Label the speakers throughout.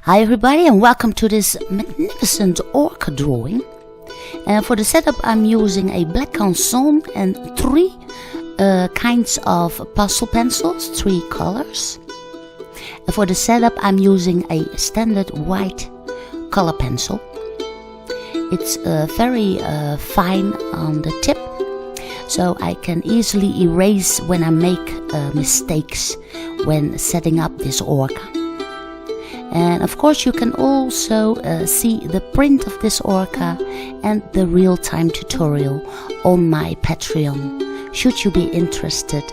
Speaker 1: Hi everybody and welcome to this magnificent orca drawing. And for the setup I'm using a black canson and three kinds of pastel pencils, 3 colors. And for the setup I'm using a standard white color pencil. It's very fine on the tip, so I can easily erase when I make mistakes when setting up this orca. And of course you can also see the print of this orca and the real-time tutorial on my Patreon, should you be interested,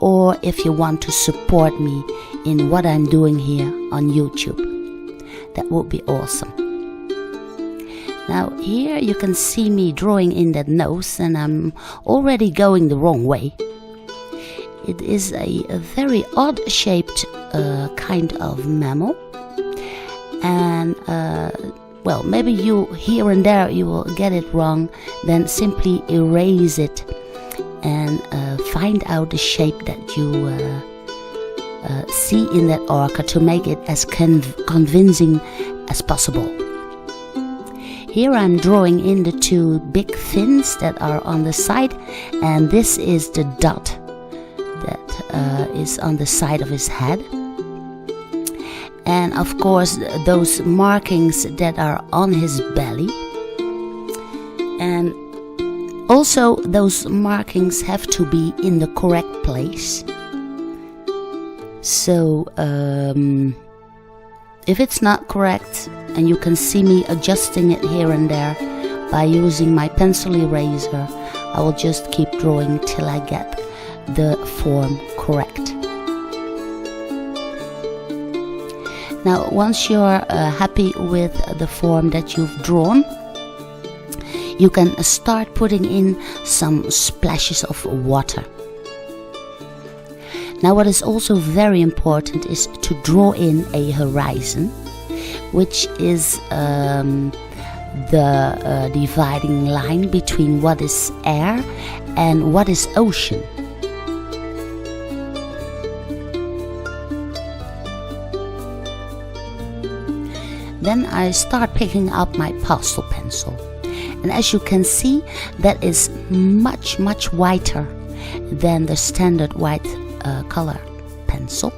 Speaker 1: or if you want to support me in what I'm doing here on YouTube. That would be awesome. Now here you can see me drawing in that nose, and I'm already going the wrong way. It is a very odd shaped kind of mammal. And well, maybe you here and there you will get it wrong, then simply erase it and find out the shape that you see in that orca to make it as convincing as possible. Here I'm drawing in the 2 big fins that are on the side, and this is the dot that is on the side of his head. And of course those markings that are on his belly, and also those markings have to be in the correct place. So if it's not correct, and you can see me adjusting it here and there by using my pencil eraser, I will just keep drawing till I get the form correct. Now, once you're happy with the form that you've drawn, you can start putting in some splashes of water. Now, what is also very important is to draw in a horizon, which is the dividing line between what is air and what is ocean. Then I start picking up my pastel pencil, and as you can see, that is much whiter than the standard white color pencil.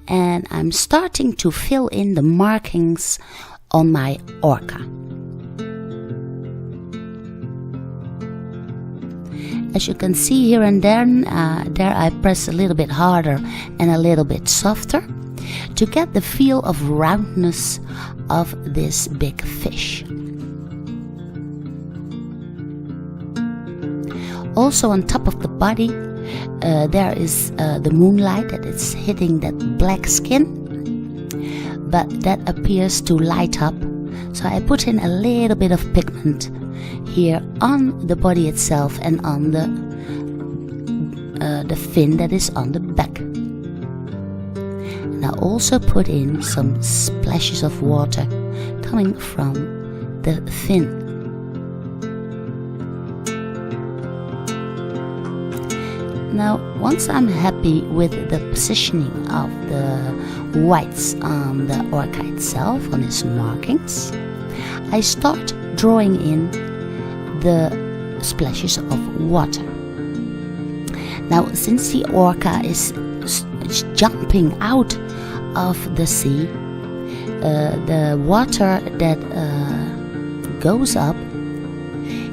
Speaker 1: And I'm starting to fill in the markings on my orca. As you can see here and there I press a little bit harder and a little bit softer to get the feel of roundness of this big fish. Also on top of the body there is the moonlight that is hitting that black skin, but that appears to light up, so I put in a little bit of pigment here on the body itself and on the fin that is on the back. And I also put in some splashes of water coming from the fin. Now, once I'm happy with the positioning of the whites on the orca itself, on its markings, I start drawing in the splashes of water. Now, since the orca is jumping out of the sea, the water that goes up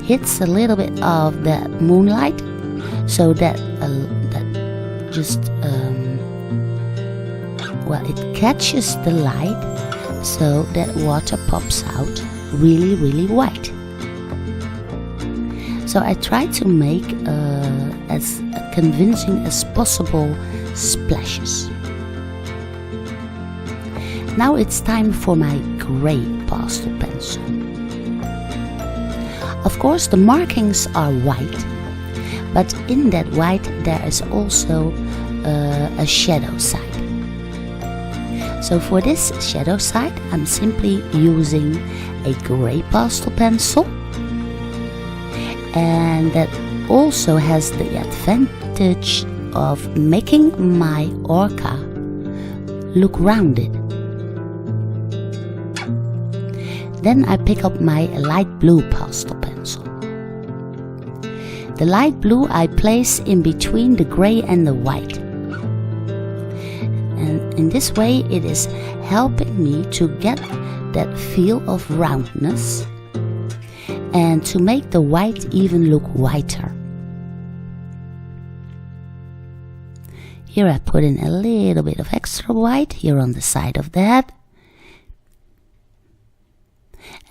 Speaker 1: hits a little bit of that moonlight, so that just well, it catches the light, so that water pops out really white. So I try to make as convincing as possible splashes. Now it's time for my gray pastel pencil. Of course the markings are white, but in that white there is also a shadow side. So for this shadow side I'm simply using a gray pastel pencil, and that also has the advantage of making my orca look rounded. Then I pick up my light blue pastel pencil. The light blue I place in between the gray and the white. And in this way it is helping me to get that feel of roundness and to make the white even look whiter. Here I put in a little bit of extra white here on the side of the head.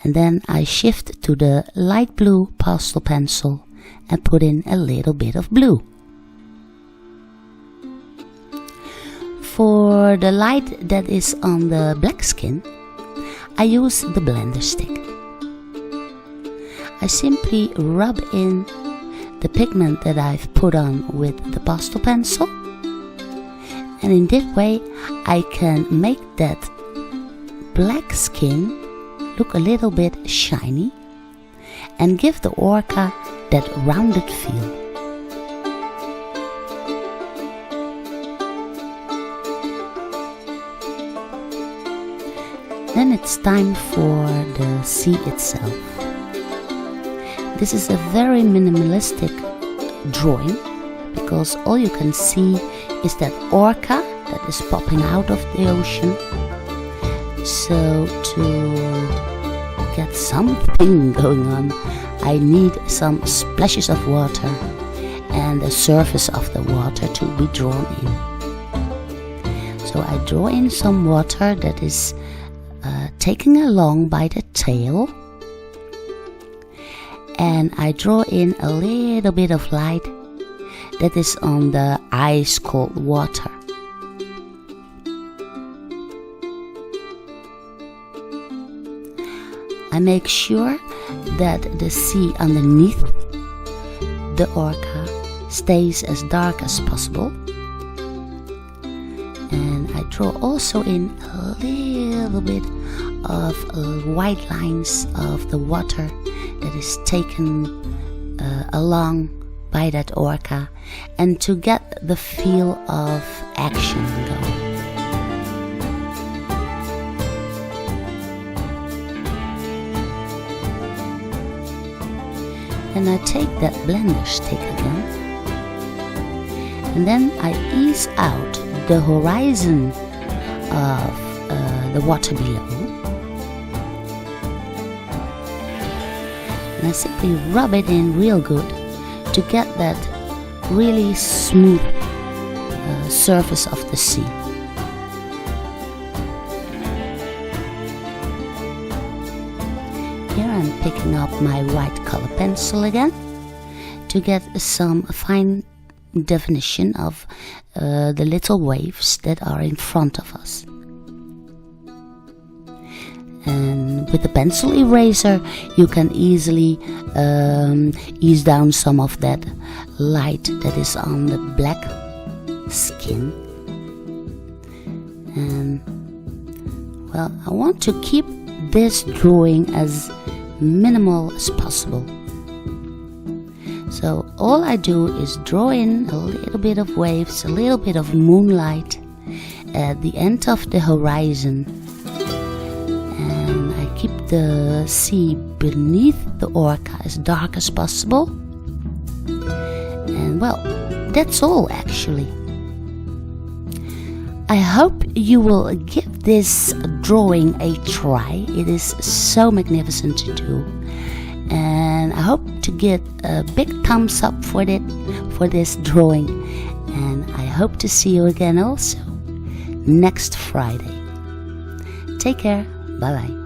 Speaker 1: And then I shift to the light blue pastel pencil and put in a little bit of blue. For the light that is on the black skin, I use the blender stick. I simply rub in the pigment that I've put on with the pastel pencil, and in this way I can make that black skin look a little bit shiny and give the orca that rounded feel. Then it's time for the sea itself. This is a very minimalistic drawing because all you can see is that orca that is popping out of the ocean. So to get something going on, I need some splashes of water and the surface of the water to be drawn in. So I draw in some water that is taken along by the tail, and I draw in a little bit of light that is on the ice cold water. I make sure that the sea underneath the orca stays as dark as possible, and I draw also in a little bit of white lines of the water that is taken along by that orca, and to get the feel of action going. And I take that blender stick again, and then I ease out the horizon of the water below. And I simply rub it in real good to get that really smooth surface of the sea. Here I'm picking up my white color pencil again to get some fine definition of the little waves that are in front of us. And with the pencil eraser you can easily ease down some of that light that is on the black skin. And well, I want to keep this drawing as minimal as possible. So all I do is draw in a little bit of waves, a little bit of moonlight at the end of the horizon, and I keep the sea beneath the orca as dark as possible. And well, that's all actually. I hope you will give this drawing a try. It is so magnificent to do, and I hope to get a big thumbs up for this drawing, and I hope to see you again also next Friday. Take care, bye bye.